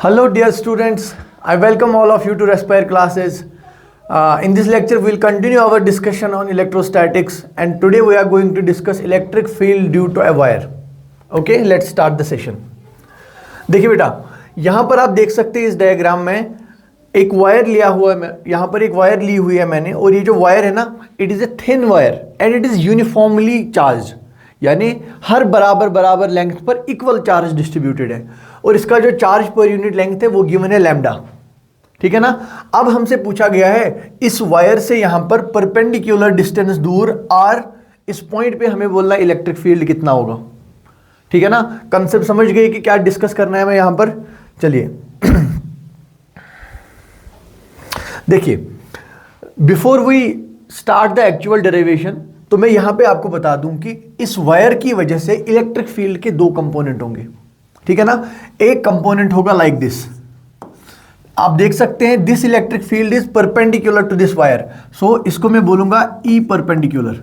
Hello dear students, I welcome all of you to Respire classes. In this lecture we will continue our discussion on electrostatics and today we are going to discuss electric field due to a wire. Okay, let's start the session. देखिए बेटा, यहाँ पर आप देख सकते हैं इस diagram में एक वायर लिया हुआ है, यहाँ पर एक वायर ली हुई है मैंने, और ये जो वायर है ना, it is a thin wire and it is uniformly charge, यानी हर बराबर लेंथ पर इक्वल चार्ज डिस्ट्रीब्यूटेड है और इसका जो चार्ज पर यूनिट लेंथ है वो गिवन है लैम्डा। ठीक है ना। अब हमसे पूछा गया है इस वायर से यहाँ पर परपेंडिकुलर डिस्टेंस दूर आर, इस पॉइंट पे हमें बोलना है इलेक्ट्रिक फील्ड कितना होगा। ठीक है ना, कंसेप्ट समझ गए कि क्या डिस्कस करना है मैं यहाँ पर। चलिए देखिए, before we start the actual derivation, तो मैं यहां पे आपको बता दूं कि इस वायर की वजह से इलेक्ट्रिक फील्ड के दो कंपोनेंट होंगे। ठीक है ना। एक कंपोनेंट होगा लाइक दिस, आप देख सकते हैं this electric field is perpendicular to this wire, so इसको मैं बोलूंगा ई परपेंडिकुलर।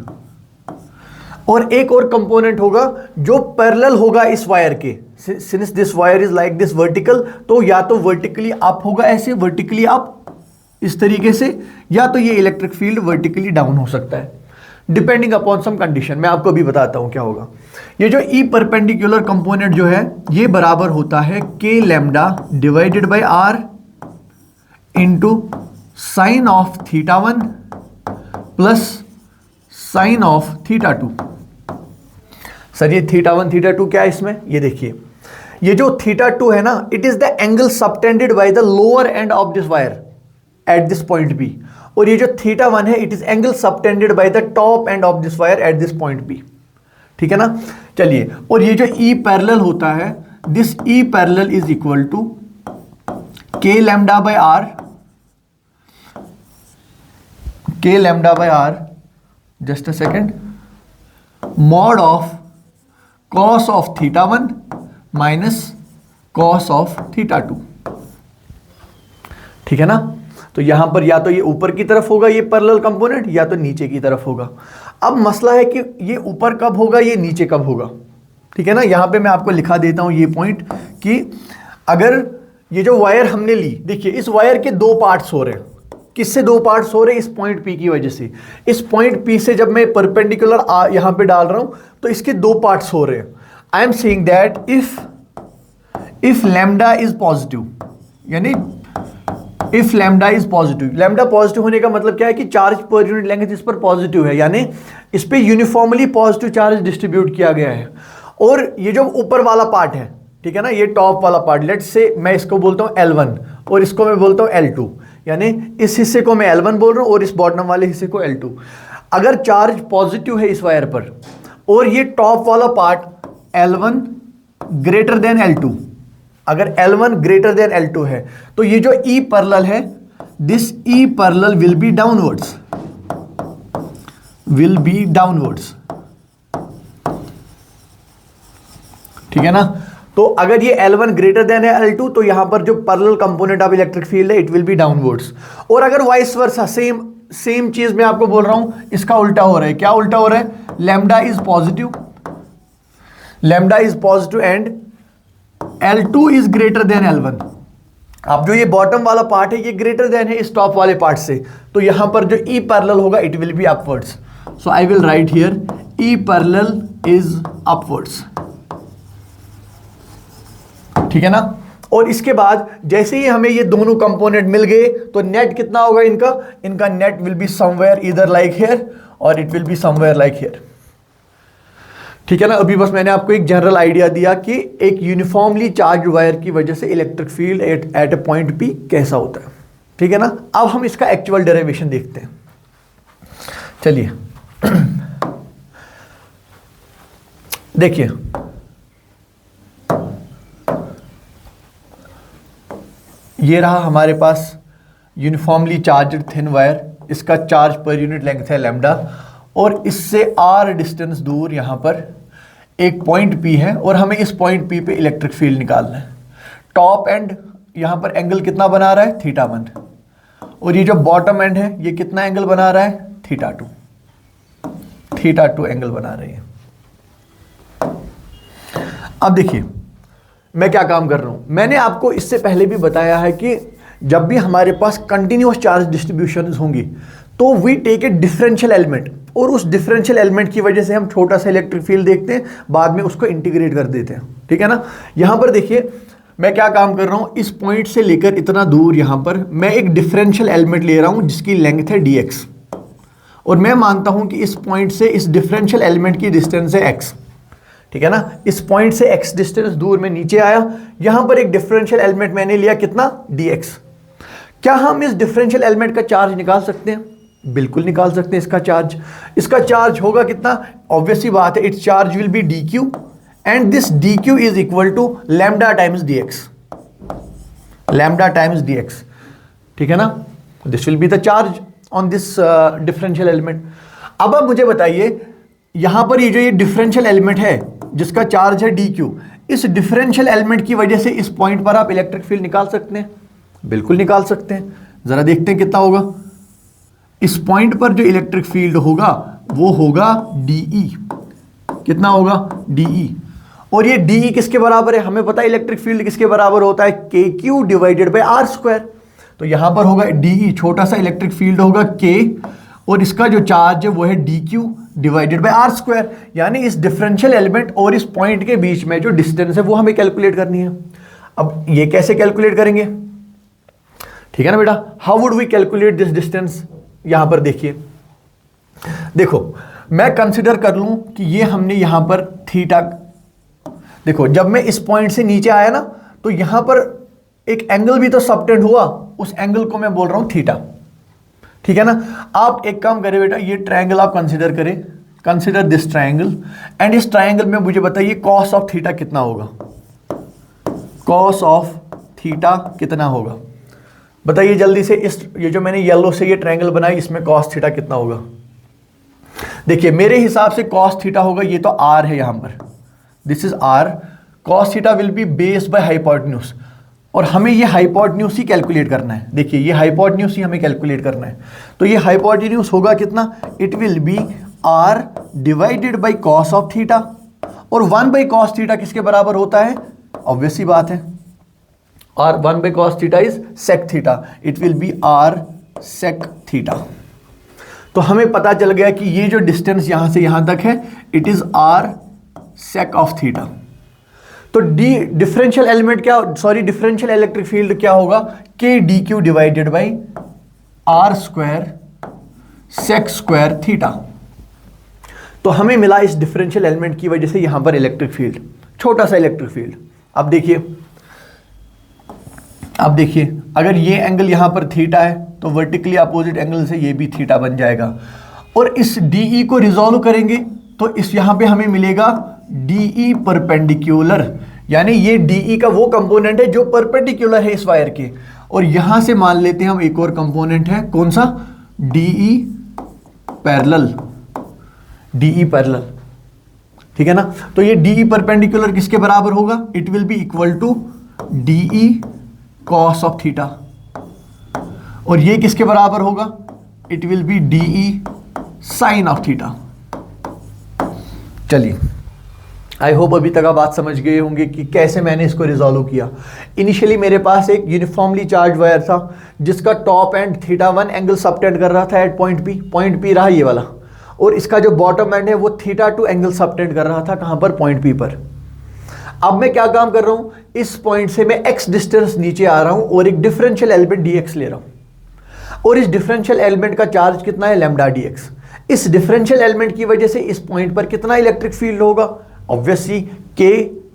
और एक और कंपोनेंट होगा जो पैरेलल होगा इस वायर के, since this wire is like this vertical, तो या तो वर्टिकली अप होगा ऐसे, वर्टिकली अप इस तरीके से, या तो ये इलेक्ट्रिक फील्ड वर्टिकली डाउन हो सकता है डिपेंडिंग अपॉन सम कंडीशन। मैं आपको अभी बताता हूं क्या होगा। ये जो ई परपेंडिकुलर कंपोनेंट जो है ये बराबर होता है के lambda divided by are into sine of theta one plus sine of theta two. Sir ये थीटा वन थीटा टू क्या है इसमें, ये देखिए, ये जो थीटा टू है ना, it is the angle subtended by the lower end of this wire at this point B, और ये जो थीटा वन है it is angle subtended by the top end of this wire at this point B. ठीक है ना। चलिए, और ये जो ई पैरेलल होता है, this E parallel is equal to K lambda by R, K lambda by R, just a second, mod of cos of theta one minus cos of theta two. ठीक है ना। तो यहां पर या तो ये ऊपर की तरफ होगा ये पैरेलल कंपोनेंट, या तो नीचे की तरफ होगा। अब मसला है कि ये ऊपर कब होगा, ये नीचे कब होगा। ठीक है ना। यहां पे मैं आपको लिखा देता हूं ये पॉइंट कि अगर ये जो वायर हमने ली, देखिए इस वायर के दो पार्ट्स हो रहे हैं। किससे दो पार्ट्स हो रहे हैं? इस पॉइंट पी की वजह से। इस पॉइंट पी से जब मैं परपेंडिकुलर यहां पे डाल रहा हूं तो इसके दो पार्ट्स हो रहे हैं। I am saying that if lambda is positive, यानी if lambda is positive, lambda positive होने का मतलब क्या है कि चार्ज पर यूनिट लेंथ इस पर पॉजिटिव है, यानी इस पे यूनिफॉर्मली पॉजिटिव चार्ज डिस्ट्रीब्यूट किया गया है। और ये जो ऊपर वाला पार्ट है, ठीक है ना, ये टॉप वाला पार्ट, लेट्स से मैं इसको बोलता हूं L1 और इसको मैं बोलता हूं L2, यानी इस हिस्से को मैं L1 बोल रहा हूं और इस बॉटम वाले हिस्से को L2। अगर चार्ज पॉजिटिव है इस वायर पर और ये टॉप वाला part L1 greater than L2, अगर L1 ग्रेटर देन L2 है, तो ये जो E पैरेलल है, this E parallel will be downwards, will be downwards. ठीक है ना। तो अगर ये L1 ग्रेटर देन है L2, तो यहां पर जो parallel component of electric field है इट विल बी डाउनवर्ड्स। और अगर वाइस वर्सा, सेम चीज मैं आपको बोल रहा हूं, इसका उल्टा हो रहा है। क्या उल्टा हो रहा है? Lambda is positive, lambda is positive and L2 is greater than L1। अब जो ये बॉटम वाला पार्ट है ये ग्रेटर देन है इस टॉप वाले पार्ट से, तो यहां पर जो E पैरेलल होगा it will B upwards. So I will write here E parallel is upwards. ठीक है ना। और इसके बाद जैसे ही हमें ये दोनों कंपोनेंट मिल गए तो नेट कितना होगा इनका नेट विल बी समवेयर इधर लाइक हियर और it will be somewhere like here. ठीक है ना। अभी बस मैंने आपको एक जनरल आइडिया दिया कि एक यूनिफॉर्मली चार्ज वायर की वजह से electric field at A point P कैसा होता है। ठीक है ना। अब हम इसका एक्चुअल डेरिवेशन देखते हैं। चलिए देखिए, ये रहा हमारे पास यूनिफॉर्मली चार्ज्ड थिन वायर, इसका चार्ज पर यूनिट लेंथ है लैम्डा, और इससे r डिस्टेंस दूर यहाँ पर एक पॉइंट P है और हमें इस पॉइंट P पे इलेक्ट्रिक फील्ड निकालना है। टॉप एंड यहाँ पर एंगल कितना बना रहा है? Theta one. और ये जो बॉटम एंड है ये कितना एंगल बना रहा है? Theta two, theta two angle बना रही है। अब देखिए मैं क्या काम कर रहा हूं, मैंने आपको इससे पहले भी बताया है कि जब भी हमारे पास कंटिन्यूअस चार्ज डिस्ट्रीब्यूशन होंगी तो we take a differential element, और उस डिफरेंशियल एलिमेंट की वजह से हम छोटा सा इलेक्ट्रिक फील्ड देखते हैं, बाद में उसको इंटीग्रेट कर देते हैं। ठीक है ना। यहां पर देखिए मैं क्या काम कर रहा हूं, इस पॉइंट से लेकर इतना दूर यहां पर मैं एक डिफरेंशियल एलिमेंट ले रहा हूं जिसकी लेंथ है dx, और मैं मानता हूं कि इस पॉइंट से इस डिफरेंशियल एलिमेंट की डिस्टेंस है x। ठीक है ना। इस पॉइंट से x डिस्टेंस दूर में नीचे आया, यहां पर एक डिफरेंशियल एलिमेंट मैंने लिया कितना, dx। क्या हम इस डिफरेंशियल एलिमेंट का चार्ज निकाल सकते हैं? बिल्कुल निकाल सकते हैं इसका चार्ज होगा कितना, ऑब्वियसली बात है, it's charge will be dq and this dq is equal to lambda times dx। ठीक है ना। This will be the charge on this differential element. अब आप मुझे बताइए यहां पर ये डिफरेंशियल एलिमेंट है जिसका चार्ज है dq, इस डिफरेंशियल एलिमेंट की वजह से इस पॉइंट पर आप इलेक्ट्रिक फील्ड निकाल सकते हैं? बिल्कुल निकाल सकते हैं। जरा देखते हैं कितना होगा। इस पॉइंट पर जो इलेक्ट्रिक फील्ड होगा वो होगा dE। कितना होगा, dE। और ये dE किसके बराबर है, हमें पता है इलेक्ट्रिक फील्ड किसके बराबर होता है, kq divided by r square. तो यहां पर होगा dE, छोटा सा इलेक्ट्रिक फील्ड होगा k, और इसका जो चार्ज है वो है dq divided by r square. यानी इस डिफरेंशियल एलिमेंट और इस पॉइंट के बीच में जो डिस्टेंस है वो हमें कैलकुलेट करनी है। अब ये कैसे कैलकुलेट करेंगे, ठीक है ना बेटा, how would we calculate this distance. यहां पर देखिए, देखो मैं कंसिडर कर लूं कि ये हमने यहां पर थीटा, देखो जब मैं इस पॉइंट से नीचे आया ना तो यहां पर एक एंगल भी तो सबटेंड हुआ, उस एंगल को मैं बोल रहा हूं थीटा। ठीक है ना। आप एक काम करें बेटा, ये ट्रायंगल आप कंसिडर करें, कंसिडर दिस ट्रायंगल, एंड इस ट्रायंगल में मुझे बताइए कॉस ऑफ थीटा कितना होगा, कॉस ऑफ थीटा कितना होगा, बताइए जल्दी से। ये जो मैंने येलो से ये ट्रायंगल बनाया इसमें कॉस थीटा कितना होगा। देखिए मेरे हिसाब से कॉस थीटा होगा, ये तो r है यहां पर, this is r, cos theta will be based by hypotenuse, और हमें ये हाइपोटेन्यूज ही कैलकुलेट करना है। देखिए ये हाइपोटेन्यूज ही हमें कैलकुलेट करना है, तो ये हाइपोटेन्यूज होगा कितना, it will be r divided by cos of theta, और 1 बाय कॉस थीटा किसके बराबर होता है, ऑब्वियस सी बात है, और 1 by cos theta is sec theta, it will be r sec theta. तो हमें पता चल गया कि ये जो डिस्टेंस यहां से यहां तक है it is r sec of theta. तो डिफरेंशियल एलिमेंट क्या, सॉरी डिफरेंशियल इलेक्ट्रिक फील्ड क्या होगा, k dq divided by r square sec square theta. तो हमें मिला इस डिफरेंशियल एलिमेंट की वजह से यहां पर इलेक्ट्रिक फील्ड, छोटा सा इलेक्ट्रिक फील्ड। अब देखिए अगर ये एंगल यहां पर थीटा है तो वर्टिकली अपोजिट एंगल से ये भी थीटा बन जाएगा, और इस DE को रिजॉल्व करेंगे तो इस यहां पे हमें मिलेगा DE परपेंडिकुलर, यानी ये DE का वो कंपोनेंट है जो परपेंडिकुलर है इस वायर के, और यहां से मान लेते हैं हम एक और कंपोनेंट है, कौन सा, DE पैरेलल, DE पैरेलल। ठीक है ना। तो ये DE परपेंडिकुलर किसके बराबर होगा, it will be equal to DE cos of theta, और ये किसके बराबर होगा, it will be DE sine of theta. चलिए आई होप अभी तक आप बात समझ गए होंगे कि कैसे मैंने इसको रिजॉल्व किया। इनिशियली मेरे पास एक यूनिफॉर्मली चार्ज वायर था जिसका टॉप एंड θ1 एंगल सबटेंड कर रहा था एट पॉइंट P रहा ये वाला, और इसका जो बॉटम एंड है वो θ2 एंगल सबटेंड कर रहा था, कहां पर, पॉइंट P पर। अब मैं क्या काम कर रहा हूं, इस पॉइंट से मैं x डिस्टेंस नीचे आ रहा हूं और एक डिफरेंशियल एलिमेंट dx ले रहा हूं, और इस डिफरेंशियल एलिमेंट का चार्ज कितना है, लैम्डा dx। इस डिफरेंशियल एलिमेंट की वजह से इस पॉइंट पर कितना इलेक्ट्रिक फील्ड होगा, obviously k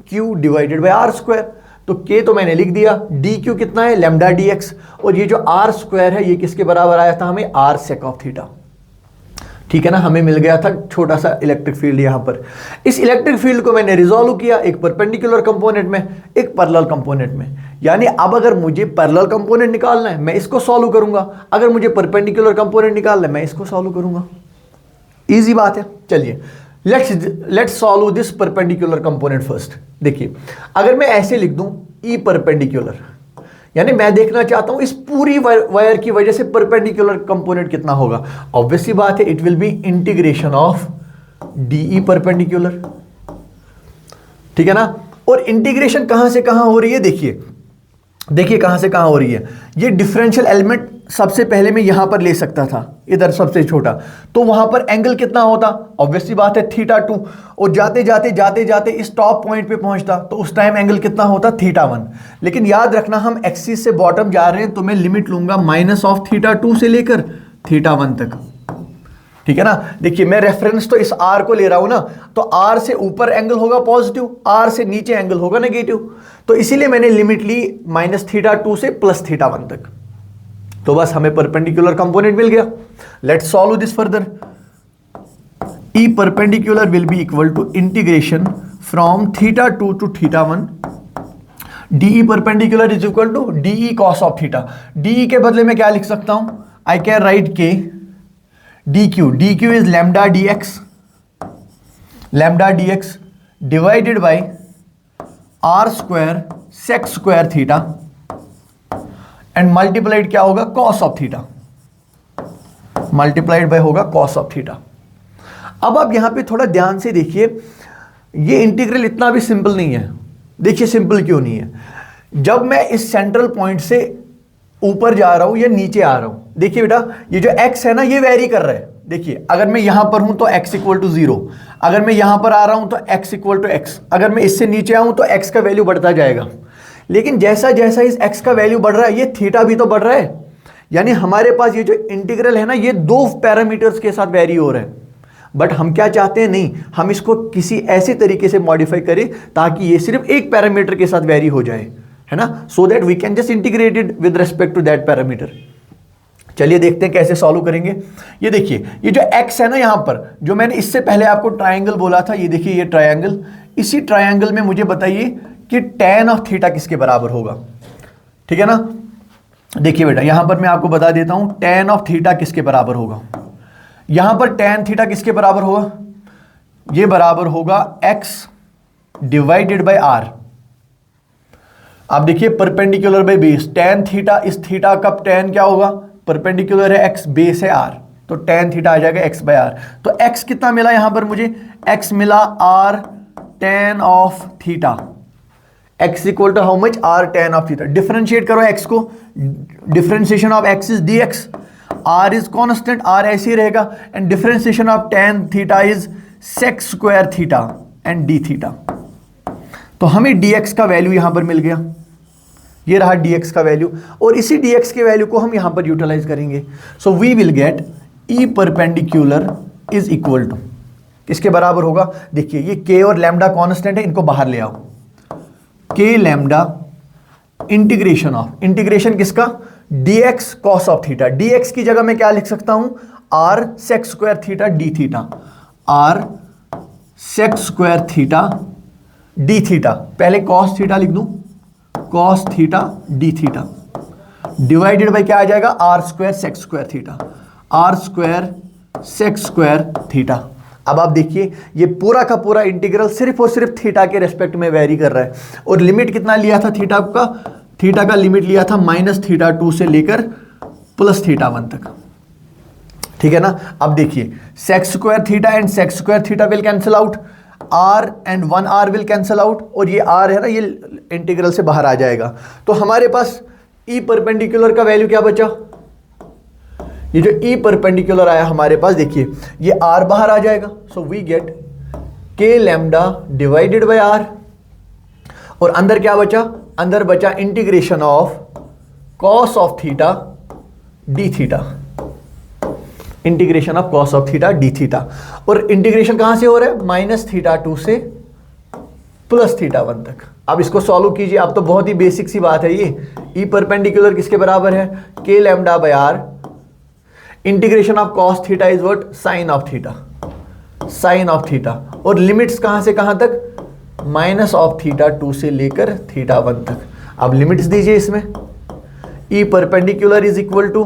q divided by r square. तो k तो मैंने लिख दिया, dq कितना है, लैम्डा dx, और ये जो r स्क्वायर है ये किसके बराबर आया था हमें, r सेक ऑफ थीटा। ठीक है ना। हमें मिल गया था छोटा सा इलेक्ट्रिक फील्ड यहां पर। इस इलेक्ट्रिक फील्ड को मैंने रिजॉल्व किया, एक परपेंडिकुलर कंपोनेंट में, एक पैरेलल कंपोनेंट में। यानी अब अगर मुझे पैरेलल कंपोनेंट निकालना है मैं इसको सॉल्व करूंगा, अगर मुझे परपेंडिकुलर कंपोनेंट निकालना है मैं इसको सॉल्व करूंगा। इजी बात है। चलिए let's solve this perpendicular component first. देखिए अगर मैं ऐसे लिख दूं ई परपेंडिकुलर, यानी मैं देखना चाहता हूं इस पूरी वायर की वजह से परपेंडिकुलर कंपोनेंट कितना होगा, ऑब्वियसली बात है it will B integration of DE perpendicular. ठीक है ना। और इंटीग्रेशन कहां से कहां हो रही है, देखिए देखिए कहां से कहां हो रही है। ये डिफरेंशियल एलिमेंट सबसे पहले मैं यहां पर ले सकता था, इधर सबसे छोटा, तो वहां पर एंगल कितना होता, ऑब्वियसली बात है θ2, और जाते जाते जाते जाते इस टॉप पॉइंट पे पहुंचता तो उस टाइम एंगल कितना होता, θ1। लेकिन याद रखना हम एक्सिस से बॉटम जा रहे हैं, तो मैं लिमिट लूंगा -θ2 से लेकर θ1 तक, ठीक है ना। देखिए मैं रेफरेंस तो इस R को ले रहा हूं ना, तो R से ऊपर एंगल होगा पॉजिटिव, R से नीचे एंगल होगा नेगेटिव, तो इसीलिए मैंने लिमिट ली -θ2 से +θ1 तक। तो बस हमें परपेंडिकुलर कंपोनेंट मिल गया। Let's solve this further. E perpendicular will be equal to integration from θ2 to θ1। DE perpendicular is equal to DE cos of theta. DE के बदले में क्या लिख सकता हूं, I can write K dq is lambda dx divided by r square sec square theta and multiplied क्या होगा, cos of theta, multiplied by होगा cos of theta। अब आप यहां पे थोड़ा ध्यान से देखिए, ये इंटीग्रल इतना भी सिंपल नहीं है। देखिए सिंपल क्यों नहीं है, जब मैं इस सेंट्रल पॉइंट से ऊपर जा रहा हूं या नीचे आ रहा हूं, देखिए बेटा ये जो x है ना ये वेरी कर रहा है। देखिए अगर मैं यहां पर हूं तो x इक्वल टू 0, अगर मैं यहां पर आ रहा हूं तो x इक्वल टू x, अगर मैं इससे नीचे आऊं तो x का वैल्यू बढ़ता जाएगा। लेकिन जैसा जैसा इस x का वैल्यू बढ़ रहा है, ये थीटा भी तो बढ़ रहा है, यानी हमारे पास ये जो इंटीग्रल है ना ये दो पैरामीटर्स के साथ वेरी हो रहा है। बट हम क्या चाहते हैं, नहीं, हम इसको किसी ऐसे तरीके से मॉडिफाई करें ताकि ये सिर्फ एक पैरामीटर के साथ वेरी हो जाए, है ना, so that we can just integrate it with respect to that parameter. चलिए देखते हैं कैसे सॉल्व करेंगे। ये देखिए ये जो x है ना, यहां पर जो मैंने इससे पहले आपको ट्रायंगल बोला था, ये देखिए ये ट्रायंगल, इसी ट्रायंगल में मुझे बताइए कि tan ऑफ थीटा किसके बराबर होगा, ठीक है ना। देखिए बेटा यहां पर मैं आपको बता देता हूं tan ऑफ थीटा किसके बराबर होगा। यहां पर tan थीटा किसके बराबर होगा, ये बराबर होगा x डिवाइडेड बाय r। आप देखिए perpendicular by base, tan theta, इस थीटा का tan क्या होगा, परपेंडिकुलर है x, बेस है r, तो tan थीटा आ जाएगा x बाय r। तो x कितना मिला यहां पर मुझे, x मिला r tan of theta, x equal to how much, r tan of theta. Differentiate करो x को, differentiation of x is dx, r is constant, r ऐसे ही रहेगा, and differentiation of tan theta is sec square theta and d theta. तो हमें dx का value यहां पर मिल गया, ये रहा dx का वैल्यू, और इसी dx के वैल्यू को हम यहां पर यूटिलाइज करेंगे। So we will get E perpendicular is equal to, किसके बराबर होगा, देखिए ये k और लैम्डा कांस्टेंट है, इनको बाहर ले आओ, k lambda integration of, integration किसका, dx cos of theta. dx की जगह मैं क्या लिख सकता हूं, r sec square theta d theta, r sec square theta d theta, पहले cos थीटा लिख दूं, cos theta d theta divided by क्या आ जाएगा, r square sec square theta, r square sec square theta. अब आप देखिए ये पूरा का पूरा इंटीग्रल सिर्फ और सिर्फ थीटा के रेस्पेक्ट में वेरी कर रहा है, और लिमिट कितना लिया था थीटा का लिमिट लिया था -θ2 से लेकर +θ1 तक, ठीक है ना। अब देखिए sec square theta and sec square theta will cancel out, r and 1r will cancel out, और ये r है ना ये इंटीग्रल से बाहर आ जाएगा। तो हमारे पास E परपेंडिकुलर का वैल्यू क्या बचा, ये जो E परपेंडिकुलर आया हमारे पास, देखिए ये r बाहर आ जाएगा, so we get k lambda divided by r, और अंदर क्या बचा, अंदर बचा integration of cos of theta d theta, integration of cos of theta d theta, और इंटीग्रेशन कहां से हो रहा है, -θ2 से +θ1 तक। अब इसको सॉल्व कीजिए, अब तो बहुत ही बेसिक सी बात है ये, E परपेंडिकुलर किसके बराबर है, k lambda by r, integration of cos theta is what, sine of theta, sine of theta, और लिमिट्स कहां से कहां तक, -θ2 से लेकर θ1 तक। अब लिमिट्स दीजिए इसमें, E perpendicular is equal to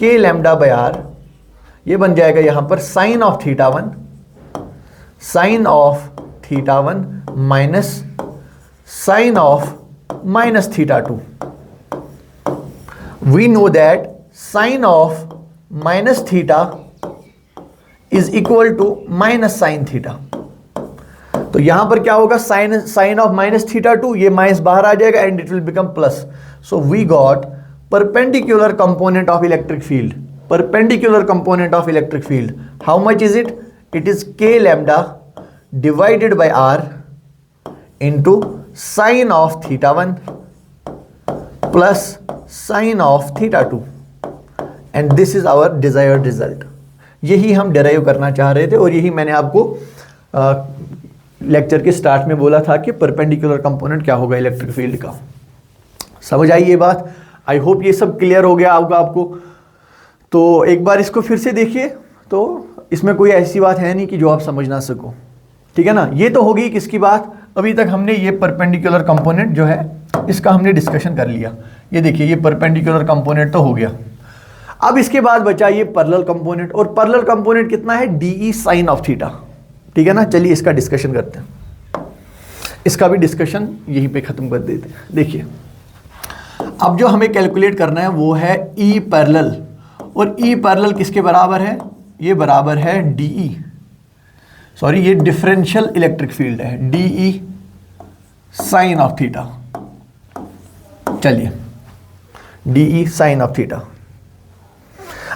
k lambda by r, ये बन जाएगा यहां पर sine of θ1, sine of θ1 minus sine of -θ2। We know that sine of -θ is equal to minus sine theta. तो यहां पर क्या होगा, साइन ऑफ -θ2, ये माइनस बाहर आ जाएगा and it will become plus. So we got perpendicular component of electric field. Perpendicular component of electric field. How much is it? It is k lambda divided by r into sine of θ1 plus sine of θ2. And this is our desired result. यही हम derive करना चाह रहे थे और यही मैंने आपको लेक्चर के स्टार्ट में बोला था कि परपेंडिकुलर कंपोनेंट क्या होगा इलेक्ट्रिक फील्ड का. समझ आई ये बात? आई होप ये सब क्लियर हो गया होगा आपको. तो एक बार इसको फिर से देखिए, तो इसमें कोई ऐसी बात है नहीं कि जो आप समझ ना सको. ठीक है ना. ये तो होगी किसकी बात, अभी तक हमने ये परपेंडिकुलर कंपोनेंट जो है इसका हमने डिस्कशन कर लिया. ये देखिए ये परपेंडिकुलर कंपोनेंट तो हो गया. अब इसके बाद बचा ये पैरेलल कंपोनेंट, और पैरेलल कंपोनेंट कितना है, DE साइन ऑफ थीटा. ठीक है ना. चलिए इसका डिस्कशन करते हैं. इसका भी डिस्कशन यहीं पे खत्म कर देते हैं. देखिए अब जो हमें कैलकुलेट करना है वो है E पैरेलल, और E पैरेलल किसके बराबर है, ये बराबर है DE, सॉरी ये डिफरेंशियल इलेक्ट्रिक फील्ड है, DE साइन ऑफ थीटा. चलिए DE साइन ऑफ थीटा.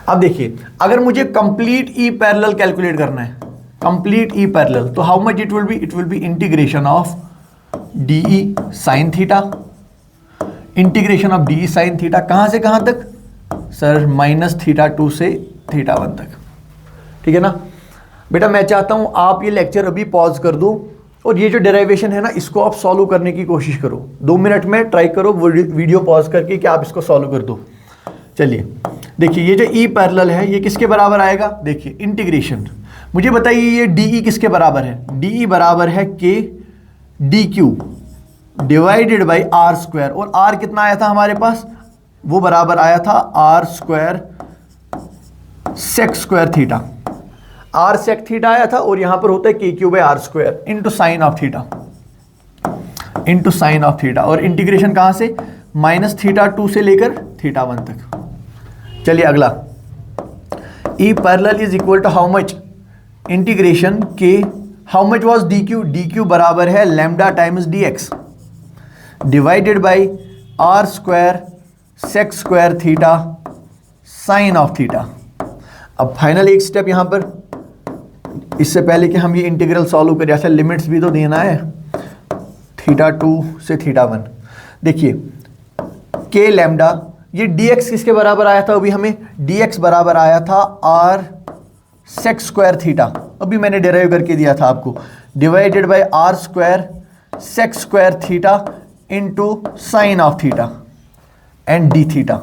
अब देखिए अगर मुझे कंप्लीट E पैरेलल कैलकुलेट करना है, कंप्लीट E पैरेलल, तो how much it will B integration of DE sine theta, integration of DE sine theta कहां से कहां तक सर, -θ2 से θ1 तक. ठीक है ना. बेटा मैं चाहता हूं आप ये लेक्चर अभी पॉज कर दो और ये जो डेरिवेशन है ना इसको आप सॉल्व करने की कोशिश करो. 2 मिनट में ट्राई करो वीडियो पॉज करके कि आप इसको सॉल्व कर दो. चलिए देखिए ये जो E पैरेलल है ये किसके बराबर आएगा, देखिए इंटीग्रेशन. मुझे बताइए ये DE किसके बराबर है, DE बराबर है K DQ divided by are square, और R कितना आया था हमारे पास, वो बराबर आया था R square sec square theta. R sec theta आया था और यहां पर होता है KQ by are square into sine of theta, into sine of theta. और इंटीग्रेशन कहां से, -θ2 से लेकर θ1 तक. चलिए अगला, E parallel is equal to how much, integration K, how much was DQ, DQ बराबर है lambda times DX divided by R square sec square theta sine of theta. अब फाइनल एक स्टेप यहां पर, इससे पहले कि हम ये इंटीग्रल सॉल्व करें, ऐसा लिमिट्स भी तो देना है, θ2 से θ1. देखिए K लैम्डा, ये dx किसके बराबर आया था, अभी हमें dx बराबर आया था R सेक स्क्वायर थीटा, अभी मैंने डेराइव करके दिया था आपको, divided by R square sec square theta into sine of theta and D theta.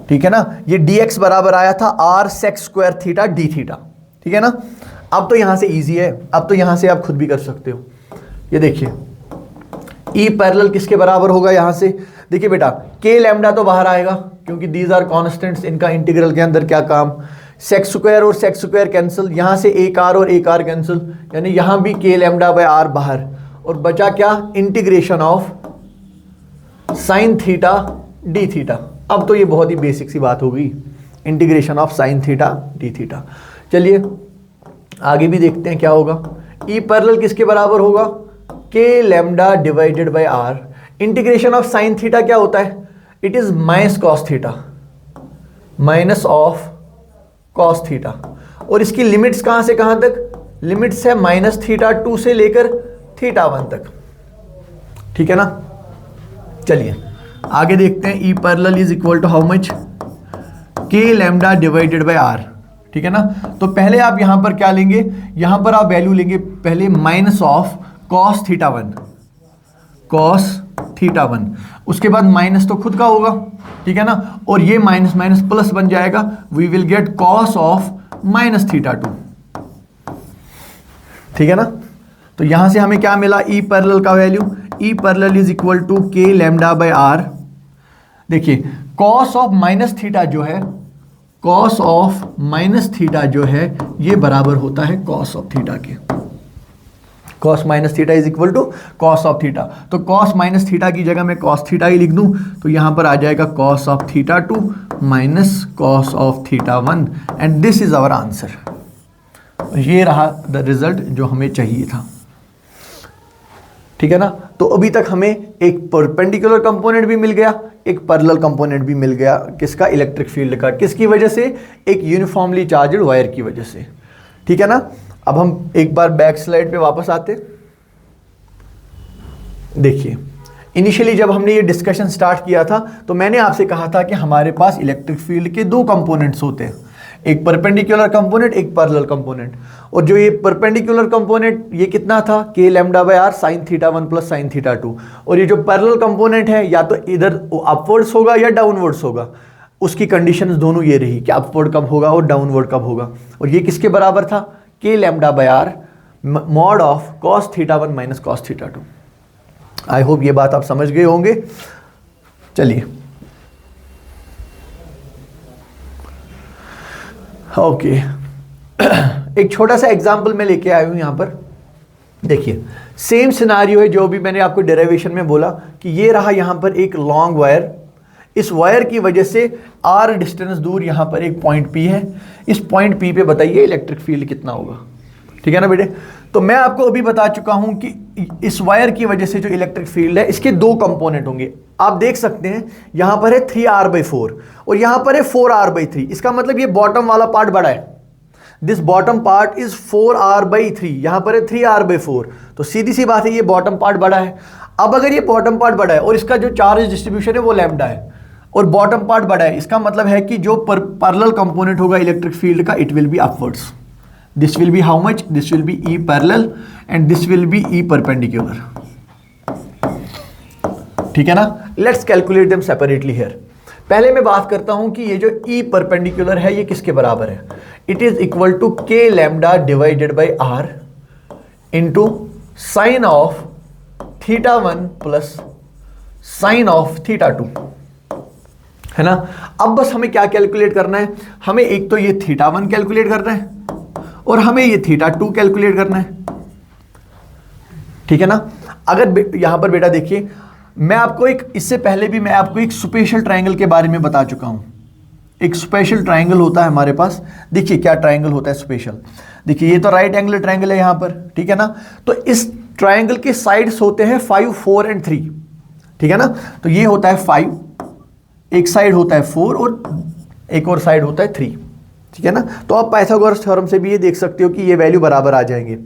ठीक है ना. ये dx बराबर आया था R sec square theta D theta. ठीक है ना. अब तो यहां से इजी है, अब तो यहां से आप खुद भी कर सकते हो. ये देखिए E पैरेलल किसके बराबर होगा, यहां से देखिए बेटा K लैम्डा तो बाहर आएगा क्योंकि दीज आर कॉन्स्टेंट्स, इनका इंटीग्रल के अंदर क्या काम, सेक स्क्वायर और सेक स्क्वायर कैंसिल, यहां से एक R और एक R कैंसिल, यानी यहां भी K लैम्डा बाय R बाहर, और बचा क्या, integration of sine theta D theta. अब तो ये बहुत ही बेसिक सी बात होगी, integration of sine theta D theta. चलिए आगे भी देखते हैं क्या होगा. E पैरेलल किसके बराबर होगा, K lambda divided by R. Integration of sine theta क्या होता है, it is minus cos theta, minus of cos theta. और इसकी लिमिट्स कहां से कहां तक, लिमिट्स है -θ2 से लेकर θ1 तक. ठीक है ना. चलिए आगे देखते हैं. E parallel is equal to how much, K lambda divided by R. ठीक है ना. तो पहले आप यहां पर क्या लेंगे, यहां पर आप वैल्यू लेंगे पहले माइनस ऑफ कॉस θ1, कॉस θ1, उसके बाद माइनस तो खुद का होगा. ठीक है ना. और ये माइनस माइनस प्लस बन जाएगा, we will get cos of -θ2. ठीक है ना. तो यहां से हमें क्या मिला, E पैरेलल का value, E parallel is equal to K lambda by R. देखिए कॉस ऑफ माइनस थीटा जो है, कॉस ऑफ माइनस थीटा जो है ये बराबर होता है कॉस ऑफ थीटा के. Cos minus theta is equal to cos of theta. तो कॉस माइनस थीटा की जगह मैं कॉस थीटा ही लिख दूं तो यहां पर आ जाएगा cos of θ2 minus cos of θ1, and this is our answer. ये रहा द रिजल्ट जो हमें चाहिए था. ठीक है ना। तो अभी तक हमें एक परपेंडिकुलर कंपोनेंट भी मिल गया, एक पैरेलल कंपोनेंट भी मिल गया, किसका, इलेक्ट्रिक फील्ड का। किसकी वजह से, एक यूनिफॉर्मली चार्ज्ड वायर की वजह से, ठीक है ना। अब हम एक बार बैक स्लाइड पे वापस आते। देखिए इनिशियली जब हमने ये डिस्कशन स्टार्ट किया था तो मैंने आपसे कहा था कि हमारे पास इलेक्ट्रिक फील्ड के दो कंपोनेंट्स होते हैं, एक परपेंडिकुलर कंपोनेंट, एक पैरेलल कंपोनेंट। और जो ये परपेंडिकुलर कंपोनेंट ये कितना था, k lambda by r sin theta 1 plus sin theta 2। और ये जो पैरेलल कंपोनेंट है या तो इधर अपवर्ड्स होगा या डाउनवर्ड्स होगा। उसकी कंडीशंस दोनों ये रही कि अपवर्ड कब होगा और डाउनवर्ड कब होगा। और ये किसके बराबर था, k lambda by r mod of cos theta 1 minus cos theta 2। I hope ये बात आप समझ गए होंगे। चलिए ओके एक छोटा सा एग्जांपल मैं लेके आया हूं यहां पर। देखिए सेम सिनारियो है जो भी मैंने आपको डेरिवेशन में बोला कि ये रहा यहां पर एक लॉन्ग वायर। इस वायर की वजह से r डिस्टेंस दूर यहां पर एक पॉइंट P है। इस पॉइंट P पे बताइए इलेक्ट्रिक फील्ड कितना होगा, ठीक है ना बेटे। तो मैं आपको अभी बता चुका हूं कि इस वायर की वजह से जो इलेक्ट्रिक फील्ड है इसके दो कंपोनेंट होंगे। आप देख सकते हैं यहां पर है 3r/4 और यहां पर है 4r/3। इसका मतलब ये बॉटम वाला पार्ट बड़ा है, this bottom part is 4r/3, यहां पर है 3r/4। तो सीधी सी बात है ये बॉटम पार्ट बड़ा है। अब अगर ये बॉटम पार्ट बड़ा है और इसका जो चार्ज डिस्ट्रीब्यूशन है वो लैम्डा है और बॉटम पार्ट बड़ा है, इसका मतलब है कि जो पैरेलल कंपोनेंट होगा इलेक्ट्रिक फील्ड का, it will B upwards. This will be how much? This will be E parallel and this will be E perpendicular. ठीक है ना। Let's calculate them separately here. पहले मैं बात करता हूं कि ये जो E perpendicular है ये किसके बराबर है। It is equal to K lambda divided by R into sin of theta 1 plus sin of theta 2, है ना। अब बस हमें क्या कैलकुलेट करना है, हमें एक तो ये थीटा 1 कैलकुलेट करना है और हमें ये थीटा 2 कैलकुलेट करना है, ठीक है ना। अगर यहां पर बेटा देखिए मैं आपको एक, इससे पहले भी मैं आपको एक स्पेशल ट्रायंगल के बारे में बता चुका हूं। एक स्पेशल ट्रायंगल होता है हमारे पास। देखिए क्या ट्रायंगल होता है स्पेशल। देखिए ये तो राइट एंगल ट्रायंगल है यहां पर, ठीक है ना। तो इस ट्रायंगल के साइड्स होते हैं 5, 4 एंड 3, ठीक है ना। तो ये होता है 5, एक साइड होता है 4 और एक और साइड होता है 3, ठीक है ना। तो आप पाइथागोरस थ्योरम से भी ये देख सकते हो कि ये वैल्यू बराबर आ जाएंगे।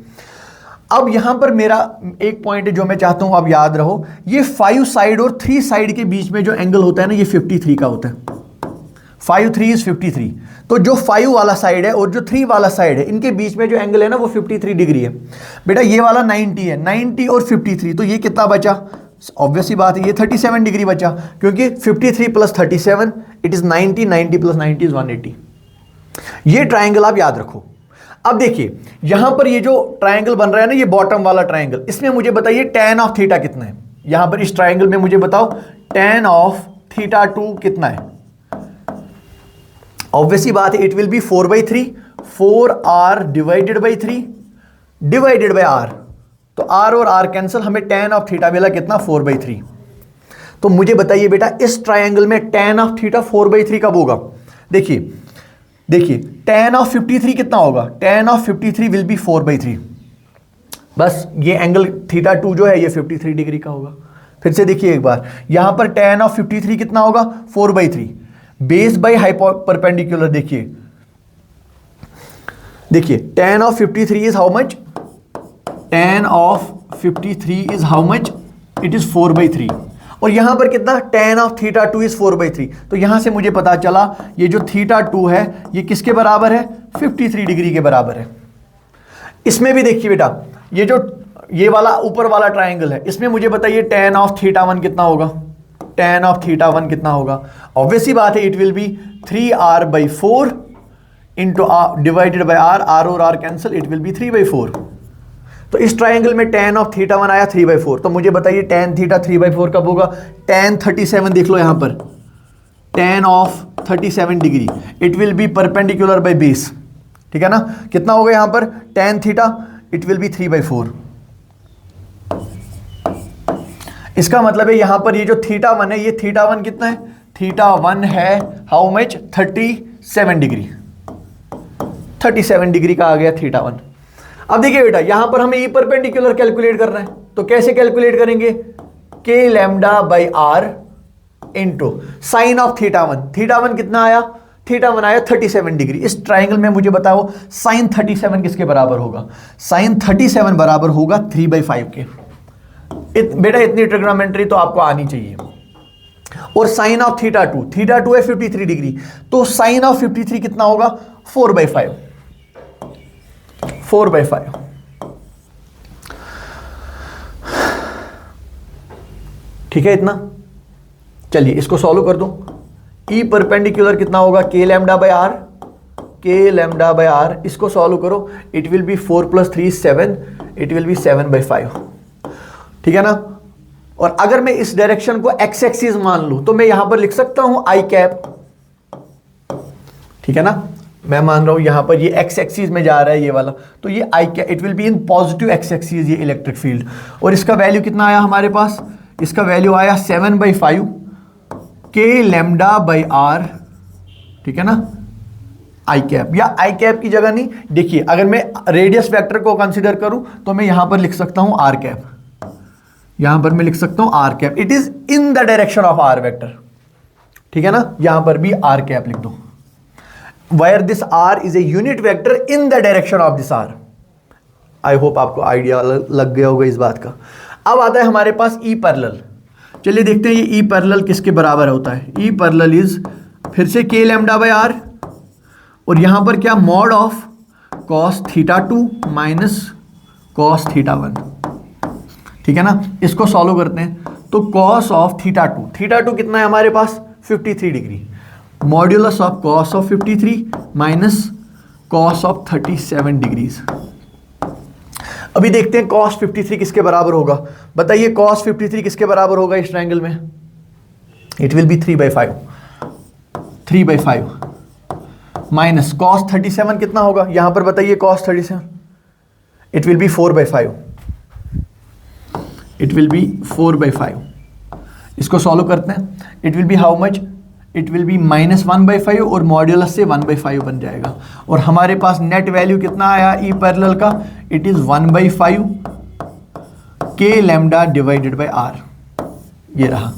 अब यहां पर मेरा एक पॉइंट है जो मैं चाहता हूं आप याद रहो, ये 5 साइड और 3 साइड के बीच में जो एंगल होता है ना ये 53 का होता है। 5, 3 इज 53। तो जो 5 वाला साइड है और जो 3 वाला साइड है इनके बीच में जो एंगल है ना वो 53 डिग्री है। बेटा ये वाला 90 है, 90 और 53, तो ये कितना बचा, ऑब्वियसली बात है ये 37 डिग्री बचा, क्योंकि 53 plus 37 it is 90, 90 plus 90 is 180। ये ट्रायंगल आप याद रखो। अब देखिए यहां पर ये जो ट्रायंगल बन रहा है ना ये बॉटम वाला ट्रायंगल, इसमें मुझे बताइए tan ऑफ थीटा कितना है। यहां पर इस ट्रायंगल में मुझे बताओ tan ऑफ थीटा 2 कितना है। ऑब्वियसली बात है it will B 4/3, 4r divided by 3 divided by r। तो r और r कैंसिल, हमें tan ऑफ थीटा मिला कितना, 4/3। तो मुझे बताइए बेटा इस ट्रायंगल में tan ऑफ थीटा 4/3 कब होगा। देखिए tan ऑफ 53 कितना होगा, tan ऑफ 53 विल बी 4/3। बस ये एंगल थीटा 2 जो है ये 53 डिग्री का होगा। फिर से देखिए एक बार, यहां पर tan ऑफ 53 कितना होगा, 4/3 बेस बाई परपेंडिकुलर। देखिए tan of 53 is how much, tan of 53 is how much, it is 4/3। और यहां पर कितना, tan ऑफ थीटा 2 इज 4/3। तो यहां से मुझे पता चला ये जो थीटा 2 है ये किसके बराबर है, 53 डिग्री के बराबर है। इसमें भी देखिए बेटा ये वाला ऊपर वाला ट्रायंगल है, इसमें मुझे बताइए tan ऑफ थीटा 1 कितना होगा, tan ऑफ थीटा 1 कितना होगा। ऑब्वियसली बात है it will be 3r/4 into divided by r, r और r cancel, it will B 3/4। तो इस ट्रायंगल में tan ऑफ थीटा 1 आया 3/4। तो मुझे बताइए tan थीटा 3/4 कब होगा। tan 37 देख लो यहां पर, tan of 37 degree, it will B perpendicular by base, ठीक है ना। कितना होगा यहां पर tan theta, it will B 3/4। इसका मतलब है यहां पर ये जो थीटा 1 है, ये थीटा 1 कितना है, थीटा 1 है हाउ मच, 37 डिग्री, 37 डिग्री का आ गया थीटा 1। अब देखिए बेटा यहां पर हमें ई परपेंडिकुलर कैलकुलेट करना है, तो कैसे कैलकुलेट करेंगे, K lambda by R into sine of theta one. Theta one कितना आया, थीटा वन आया 37 डिग्री। इस ट्राइंगल में मुझे बताओ साइन 37 किसके बराबर होगा, साइन 37 बराबर होगा 3/5 के। बेटा इतनी ट्रिग्नोमेट्री तो आपको आनी चाहिए। और साइन ऑफ थीटा टू है 53 डिग्री, तो साइन ऑफ 53 कितना होगा 4/5। ठीक है इतना। चलिए इसको सॉल्व कर दो। ई परपेंडिकुलर कितना होगा, के लैम्डा बाय आर। इसको सॉल्व करो, it will B 4 + 3 7, it will B 7/5। ठीक है ना। और अगर मैं इस डायरेक्शन को एक्स एक्सिस मान लूं तो मैं यहां पर लिख सकता हूं आई कैप। ठीक है ना, मैं मान रहा हूं यहां पर ये एक्स एक्सिस में जा रहा है ये वाला, तो ये i cap, it will be in positive x axis ये इलेक्ट्रिक फील्ड। और इसका वैल्यू कितना आया हमारे पास, इसका वैल्यू आया 7/5 के लैम्डा बाई आर। ठीक है ना, आई कैप, या आई कैप की जगह नहीं, देखिए अगर मैं रेडियस वेक्टर को कंसीडर करूं तो मैं यहां पर लिख सकता हूं आर कैप। यहां पर मैं लिख सकता हूं R cap, it is in the direction of R vector. ठीक है ना, यहां पर भी आर कैप लिख दो, where this R is a unit vector in the direction of this R. I hope आपको आइडिया लग गया होगा इस बात का। अब आता है हमारे पास ई पैरेलल। चलिए देखते हैं ये ई पैरेलल किसके बराबर होता है। ई पैरेलल इज फिर से के लैम्डा बाय आर, और यहां पर क्या, mod of cos theta 2 minus cos theta 1। ठीक है ना, इसको सॉल्व करते हैं तो कॉस ऑफ थीटा 2 कितना है हमारे पास 53 degree, modulus of cos of 53 minus cos of 37 degrees. अभी देखते हैं कॉस 53 किसके बराबर होगा, बताइए कॉस 53 किसके बराबर होगा इस ट्रायंगल में, it will B 3/5 minus cos 37 कितना होगा यहां पर बताइए, cos 37 it will B 4/5, it will B 4/5। इसको सॉल्व करते हैं, it will be how much, it will B -1/5 और मॉड्यूलस से 1/5 बन जाएगा। और हमारे पास नेट वैल्यू कितना आया ई पैरेलल का, इट इज 1/5 के लैम्डा डिवाइडेड बाय आर। ये रहा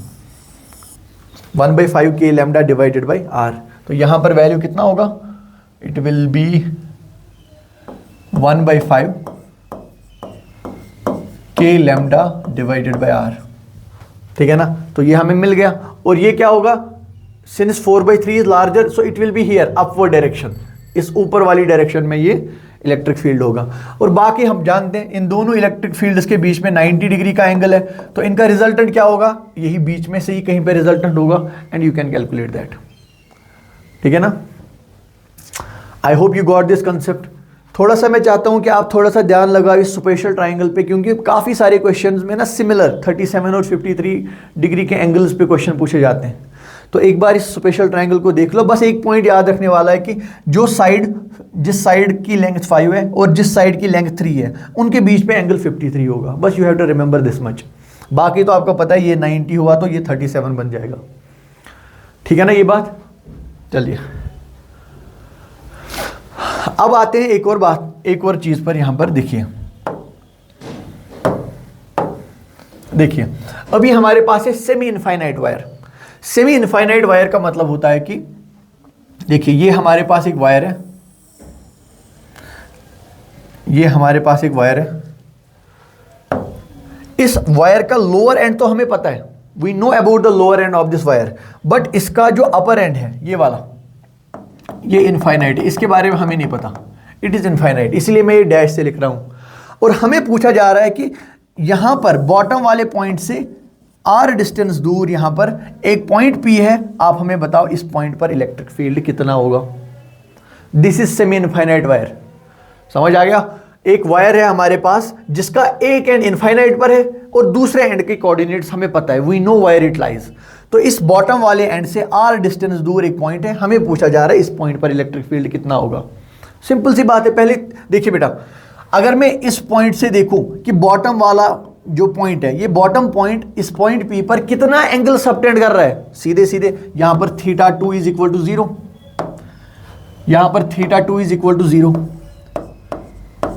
1/5 के लैम्डा डिवाइडेड बाय आर। तो यहां पर वैल्यू कितना होगा, इट विल बी 1/5 के लैम्डा डिवाइडेड बाय आर। ठीक है ना, तो ये हमें मिल गया। और ये क्या होगा, since 4/3 is larger so it will be here upward direction, इस ऊपर वाली डायरेक्शन में ये इलेक्ट्रिक फील्ड होगा। और बाकी हम जानते हैं इन दोनों इलेक्ट्रिक फील्ड्स के बीच में 90 डिग्री का एंगल है, तो इनका रिजल्टेंट क्या होगा, यही बीच में से ही कहीं पे रिजल्टेंट होगा, and you can calculate that. ठीक है ना, I hope you got this concept. थोड़ा सा मैं चाहता हूं कि आप थोड़ा सा ध्यान लगाओ इस स्पेशल ट्राइंगल पे, क्योंकि काफ़ी सारे क्वेश्चंस में ना सिमिलर 37 और 53 डिग्री के एंगल्स पे क्वेश्चन पूछे जाते हैं। तो एक बार इस स्पेशल ट्राइंगल को देख लो। बस एक पॉइंट याद रखने वाला है कि जिस साइड की लेंथ 5 है और जिस साइड की लेंथ 3 है उनके बीच में एंगल 53 होगा। बस you have to remember this much. बाकी तो आपको पता है ये 90 हुआ तो ये 37 बन जाएगा। ठीक है ना ये बात। चलिए अब आते हैं एक और चीज पर। यहां पर देखिए अभी हमारे पास है semi infinite wire. Semi infinite wire का मतलब होता है कि देखिए ये हमारे पास एक वायर है, ये हमारे पास एक वायर है। इस वायर का लोअर एंड तो हमें पता है, we know about the lower end of this wire, but इसका जो अपर एंड है ये वाला, ये इनफाइनाइट है, इसके बारे में हमें नहीं पता। इट इज इनफाइनाइट, इसलिए मैं ये डैश से लिख रहा हूं। और हमें पूछा जा रहा है कि यहां पर बॉटम वाले पॉइंट से आर डिस्टेंस दूर यहां पर एक पॉइंट P है, आप हमें बताओ इस पॉइंट पर इलेक्ट्रिक फील्ड कितना होगा। This is semi infinite wire. समझ आ गया। एक वायर है हमारे पास जिसका एक एंड इनफाइनाइट पर है और दूसरे एंड के कोऑर्डिनेट्स हमें पता है, we know where it lies. तो इस बॉटम वाले एंड से आर डिस्टेंस दूर एक पॉइंट है, हमें पूछा जा रहा है इस पॉइंट पर इलेक्ट्रिक फील्ड कितना होगा। सिंपल सी बात है। पहले देखिए बेटा, अगर मैं इस पॉइंट से देखूं कि बॉटम वाला जो पॉइंट है, ये बॉटम पॉइंट इस पॉइंट P पर कितना एंगल सबटेंड कर रहा है, सीधे सीधे यहां पर θ2 इज इक्वल टू 0, यहां पर θ2 is equal to 0,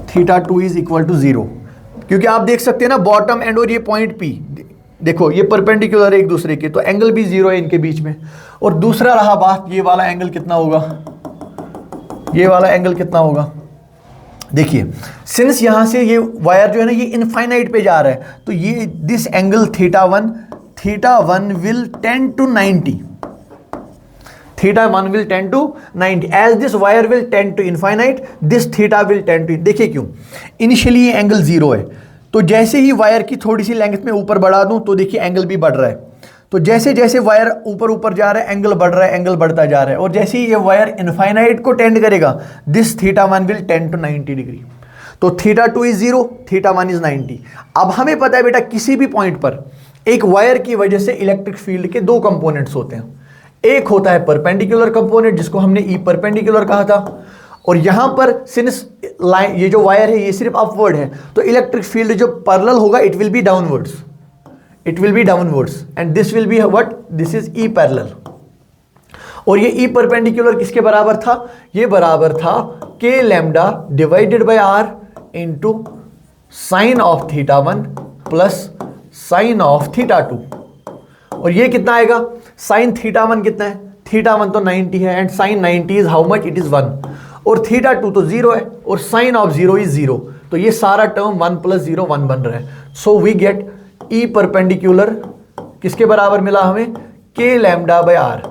θ2 is equal to 0, क्योंकि आप देख सकते हैं ना बॉटम एंड और ये पॉइंट पी, देखो ये परपेंडिकुलर है एक दूसरे के, तो एंगल भी जीरो है इनके बीच में। और दूसरा रहा बात, ये वाला एंगल कितना होगा, ये वाला एंगल कितना होगा। देखिए सिंस यहां से ये वायर जो है ना ये इनफाइनाइट पे जा रहा है, तो ये this angle theta one will tend to 90, theta 1 will tend to 90 as this wire will tend to infinite, this theta will tend to, देखिए क्यों, इनिशियली ये एंगल जीरो है, तो जैसे ही वायर की थोड़ी सी लेंथ में ऊपर बढ़ा दूं तो देखिए एंगल भी बढ़ रहा है। तो जैसे जैसे वायर ऊपर ऊपर जा रहा है एंगल बढ़ रहा है, एंगल बढ़ता जा रहा है, और जैसे ही ये वायर इनफाइनाइट को टेंड करेगा this theta 1 will tend to 90 degree. तो थीटा 2 इज 0, थीटा 1 इज 90। अब हमें पता है बेटा किसी भी पॉइंट पर एक वायर की वजह से इलेक्ट्रिक फील्ड के दो कंपोनेंट्स होते हैं, एक होता है परपेंडिकुलर कंपोनेंट जिसको हमने ई परपेंडिकुलर कहा था, और यहां पर सिंस लाइन ये जो वायर है ये सिर्फ अपवर्ड है, तो इलेक्ट्रिक फील्ड जो पैरेलल होगा it will B downwards, it will B downwards, and this will be what, this is E parallel. और ये ई परपेंडिकुलर किसके बराबर था, ये बराबर था K lambda divided by are into sine of theta 1 plus sine of theta 2। और ये कितना आएगा, साइन थीटा 1 कितना है, थीटा 1 तो 90 है, and sine 90 is how much, it is 1, और थीटा 2 तो 0 है, और साइन ऑफ 0 इज 0, तो ये सारा टर्म 1 प्लस 0 1 बन रहा है। So we get E perpendicular किसके बराबर मिला हमें, के लैम्डा बाय आर।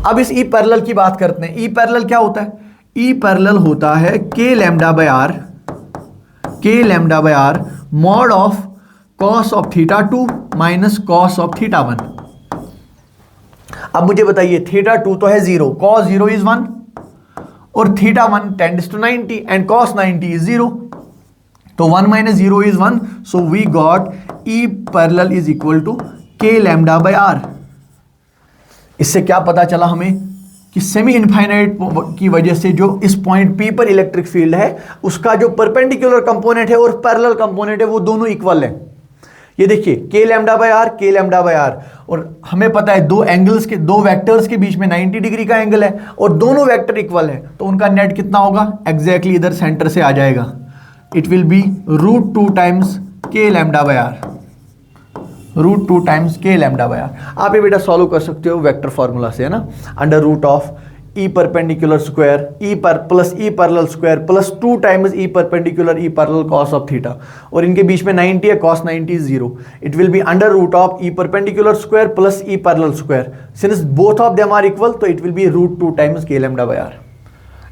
अब इस ई पैरेलल की बात करते हैं। ई पैरेलल क्या होता है, ई पैरेलल होता है के lambda by R, K lambda by R mod of cos of theta 2 minus cos of theta 1। अब मुझे बताइए थीटा 2 तो है 0, कॉस 0 इज 1, और theta 1 tends to 90 and cos 90 is 0, तो 1 minus 0 is 1, so we got E parallel is equal to K lambda by R. इससे क्या पता चला हमें कि सेमी इनफाइनाइट की वजह से जो इस पॉइंट पी पर इलेक्ट्रिक फील्ड है उसका जो परपेंडिकुलर कंपोनेंट है और पैरेलल कंपोनेंट है वो दोनों इक्वल है। ये देखिए के lambda by R, K lambda by are, और हमें पता है दो एंगल्स के, दो वेक्टर्स के बीच में 90 डिग्री का एंगल है, और दोनों वेक्टर इक्वल है, तो उनका नेट कितना होगा, एग्जैक्टली इधर सेंटर से आ जाएगा, it will be √2 times K lambda by are, √2 times K lambda by are. आप ये बेटा सॉल्व कर सकते हो वेक्टर फॉर्मूला से, है ना, under root of E perpendicular square plus E parallel square plus 2 times E perpendicular E parallel cos of theta, और इनके बीच में 90 है, cos 90 is 0, it will be under root of E perpendicular square plus E parallel square, since both of them are equal तो it will be √2 times K lambda by R.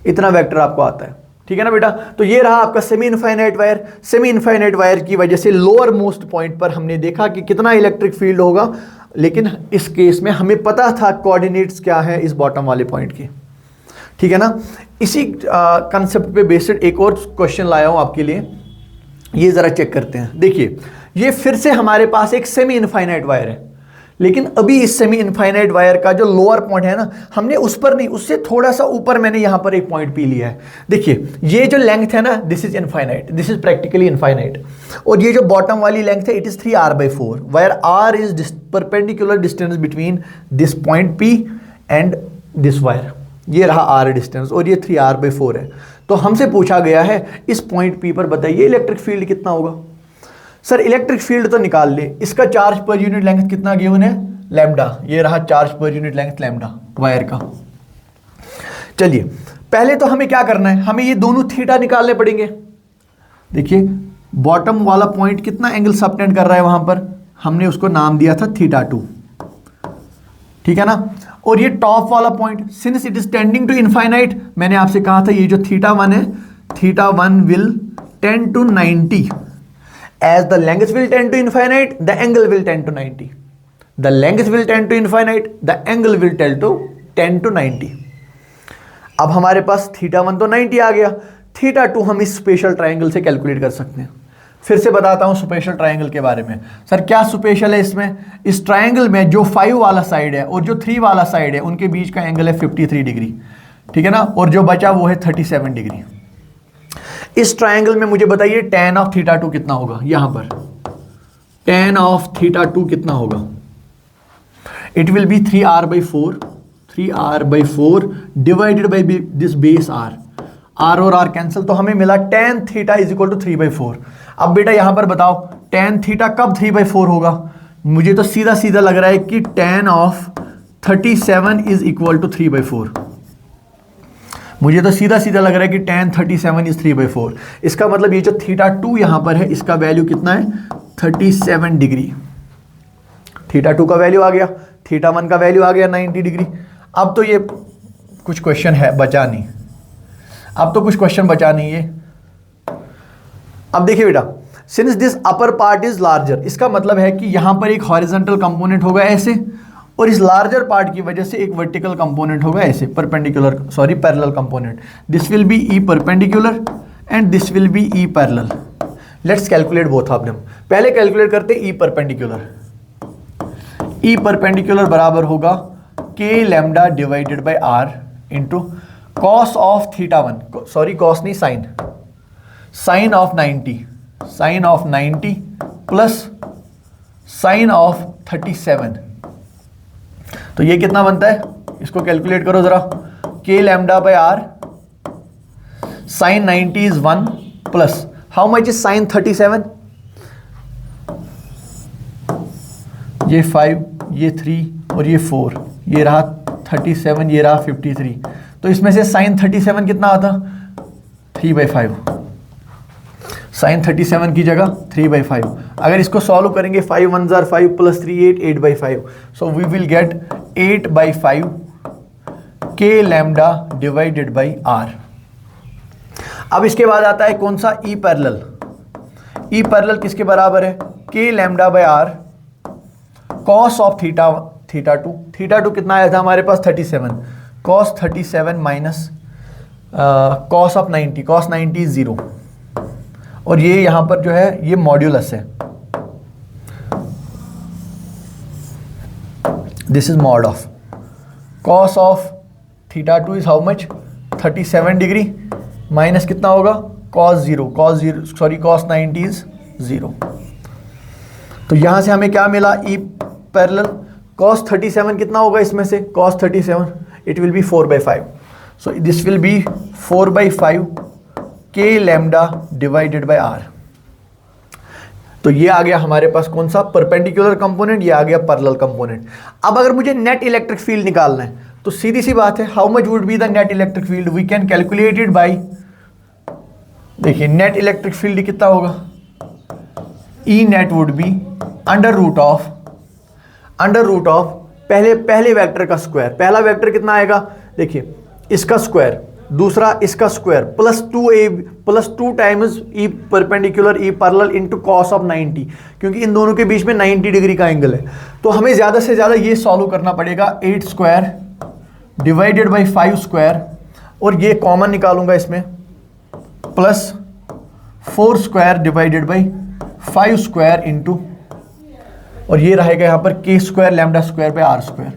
इतना vector आपको आता है, ठीक है ना बेटा। तो ये रहा आपका semi infinite wire. Semi infinite wire की वजह से लोअर मोस्ट पॉइंट पर हमने देखा कि कितना इलेक्ट्रिक फील्ड होगा, लेकिन इस केस में हमें पता था कोऑर्डिनेट्स क्या है इस बॉटम वाले पॉइंट की, ठीक है ना। इसी कंसेप्ट पे बेस्ड एक और क्वेश्चन लाया हूं आपके लिए, ये जरा चेक करते हैं। देखिए ये फिर से हमारे पास एक सेमी इनफाइनाइट वायर है, लेकिन अभी इस सेमी इनफाइनाइट वायर का जो लोअर पॉइंट है ना, हमने उस पर नहीं, उससे थोड़ा सा ऊपर मैंने यहां पर एक पॉइंट पी लिया है। देखिए ये जो लेंथ है ना, this is infinite, this is practically infinite, और ये जो बॉटम वाली लेंथ है it is 3r/4, where r is perpendicular distance between this point P and this wire. ये रहा r डिस्टेंस, और ये 3r/4 है। तो हमसे पूछा गया है इस पॉइंट P पर बताइए इलेक्ट्रिक फील्ड कितना होगा। सर इलेक्ट्रिक फील्ड तो निकाल ले, इसका चार्ज पर यूनिट लेंथ कितना गिवन है, लैम्डा, ये रहा charge per unit length lambda wire का। चलिए पहले तो हमें क्या करना है, हमें ये दोनों थीटा निकालने पड़ेंगे। देखिए बॉटम वाला पॉइंट कितना एंगल सबटेंड कर रहा है, वहां पर हमने उसको नाम दिया था थीटा 2, ठीक है ना। और ये टॉप वाला point since it is tending to infinite, मैंने आपसे कहा था ये जो थीटा 1 है, theta 1 will tend to 90, as the length will tend to infinite the angle will tend to 90, the length will tend to infinite the angle will tend to 90। अब हमारे पास theta 1 तो 90 आ गया, थीटा 2 हम इस स्पेशल ट्रायंगल से calculate कर सकते हैं। फिर से बताता हूं स्पेशल ट्रायंगल के बारे में। सर क्या स्पेशल है इसमें, इस ट्रायंगल में जो 5 वाला साइड है और जो 3 वाला साइड है उनके बीच का एंगल है 53 डिग्री, ठीक है ना, और जो बचा वो है 37 डिग्री। इस ट्रायंगल में मुझे बताइए tan ऑफ थीटा 2 कितना होगा, यहां पर tan ऑफ थीटा 2 कितना होगा, it will be 3r/4 divided by this base r। R और आर कैंसिल, तो हमें मिला tan theta is equal to 3/4। अब बेटा यहां पर बताओ tan थीटा कब 3/4 होगा? मुझे तो सीधा सीधा लग रहा है कि tan of 37 is equal to 3/4। मुझे तो सीधा सीधा लग रहा है कि tan 37 इज 3/4। इसका मतलब ये जो θ2 यहां पर है इसका वैल्यू कितना है? 37 डिग्री। θ2 का वैल्यू आ गया, θ1 का वैल्यू आ गया 90 डिग्री। अब तो ये कुछ क्वेश्चन है बचा नहीं, अब तो कुछ क्वेश्चन बचा नहीं है। अब देखिए बेटा, since this upper part is larger, इसका मतलब है कि यहां पर एक हॉरिजॉन्टल कंपोनेंट होगा ऐसे, और इस लार्जर पार्ट की वजह से एक वर्टिकल कंपोनेंट होगा ऐसे, parallel component. This will be E perpendicular and this will be E parallel. Let's calculate both of them. पहले कैलकुलेट करते ई परपेंडिकुलर। ई परपेंडिकुलर बराबर होगा k lambda divided by are into cos of θ1, sorry cos नहीं sine, sine of 90 plus sine of 37। तो ये कितना बनता है? इसको कैलकुलेट करो जरा। K lambda by R sine 90 is 1 plus how much is sine 37? ये 5, ये 3 और ये 4, ये रहा 37, ये रहा 53। तो इसमें से साइन 37 कितना आता? 3/5। साइन 37 की जगह 3/5। अगर इसको सॉल्व करेंगे 5 1 जार 5 plus 3 8, 8/5। So we will get 8/5 K lambda divided by are. अब इसके बाद आता है कौन सा? E parallel. ई पैरेलल किसके बराबर है? के lambda by r cos of θ2। θ2 कितना आया था हमारे पास? 37। Cos 37 minus cos of 90, cos 90 is 0, और ये यहां पर जो है ये मॉड्यूलस है, this is mod of cos of θ2 is how much? 37 degree minus कितना होगा? Cos 90 is 0। तो यहां से हमें क्या मिला? ई पैरेलल। कॉस 37 कितना होगा इसमें से? Cos 37 it will B 4/5। So this will B 4/5 के लैम्डा डिवाइडेड बाय आर। तो ये आ गया हमारे पास कौन सा? परपेंडिकुलर कंपोनेंट, ये आ गया पैरेलल कंपोनेंट। अब अगर मुझे नेट इलेक्ट्रिक फील्ड निकालना है तो सीधी सी बात है, how much would be the net electric field? We can calculate it by, देखिए नेट इलेक्ट्रिक फील्ड कितना होगा? E net would be under root of पहले वेक्टर का स्क्वायर। पहला वेक्टर कितना आएगा? देखिए इसका स्क्वायर, दूसरा इसका square, plus 2 times E perpendicular E parallel into cos of 90, क्योंकि इन दोनों के बीच में 90 डिग्री का एंगल है। तो हमें ज़्यादा से ज़्यादा ये सॉल्व करना पड़ेगा 8 स्क्वायर डिवाइडेड बाई 5 स्क्वायर, और ये कॉमन निकालूंगा इसमें, plus 4 square divided by 5 square into, और ये रहेगा यहाँ पर k square lambda square by are square,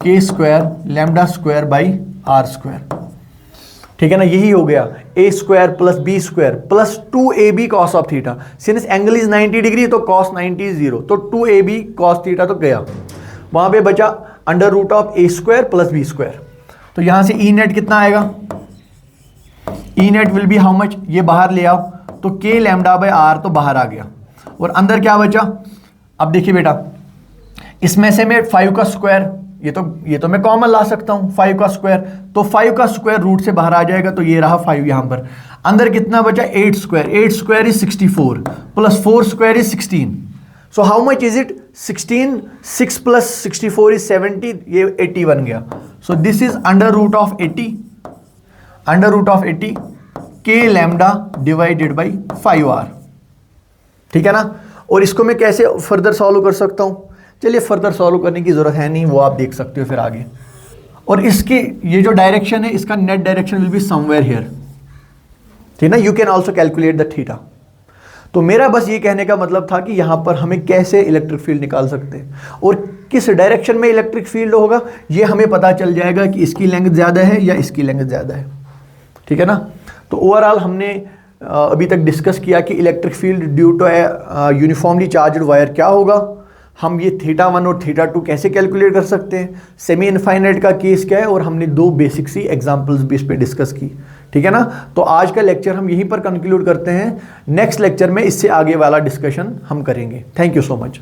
k square lambda square by are square. ठीक है ना, यही हो गया a square plus b square plus 2ab cos of theta. Since angle is 90 degree तो कॉस 90 इज 0, तो 2ab कॉस थीटा तो गया, वहां पे बचा under root of a square plus b square. तो यहां से ई नेट कितना आएगा? E net will be how much? ये बाहर ले आओ तो के लैम्डा बाय आर तो बाहर आ गया, और अंदर क्या बचा? अब देखिए बेटा, इसमें से मैं 5 का स्क्वायर, ये तो मैं कॉमन ला सकता हूं 5 का स्क्वायर, तो 5 का स्क्वायर रूट से बाहर आ जाएगा, तो ये रहा 5 यहां पर। अंदर कितना बचा? 8 square is 64 plus 4 square is 16। So how much is it? 16, 6 plus 64 is 70, ये 80 बन गया। So this is under root of 80 K lambda divided by 5r। ठीक है ना, और इसको मैं कैसे फर्दर सॉल्व कर सकता हूं? चलिए फर्दर सॉल्व करने की जरूरत है नहीं, वो आप देख सकते हो फिर आगे। और इसकी ये जो डायरेक्शन है, इसका net direction will be somewhere here, ठीक ना। You can also calculate the theta. तो मेरा बस ये कहने का मतलब था कि यहां पर हमें कैसे इलेक्ट्रिक फील्ड निकाल सकते हैं, और किस डायरेक्शन में इलेक्ट्रिक फील्ड होगा ये हमें पता चल जाएगा कि इसकी लेंथ ज़्यादा है या इसकी लेंथ ज़्यादा है। ठीक है ना। तो ओवरऑल हमने अभी तक डिस्कस किया कि electric field due to uniformly charged wire क्या होगा, हम ये θ1 और θ2 कैसे कैलकुलेट कर सकते हैं, सेमी इनफाइनाइट का केस क्या है, और हमने 2 बेसिक सी एग्जांपल्स भी इस पे डिस्कस की। ठीक है ना। तो आज का लेक्चर हम यहीं पर कंक्लूड करते हैं। नेक्स्ट लेक्चर में इससे आगे वाला डिस्कशन हम करेंगे। Thank you so much.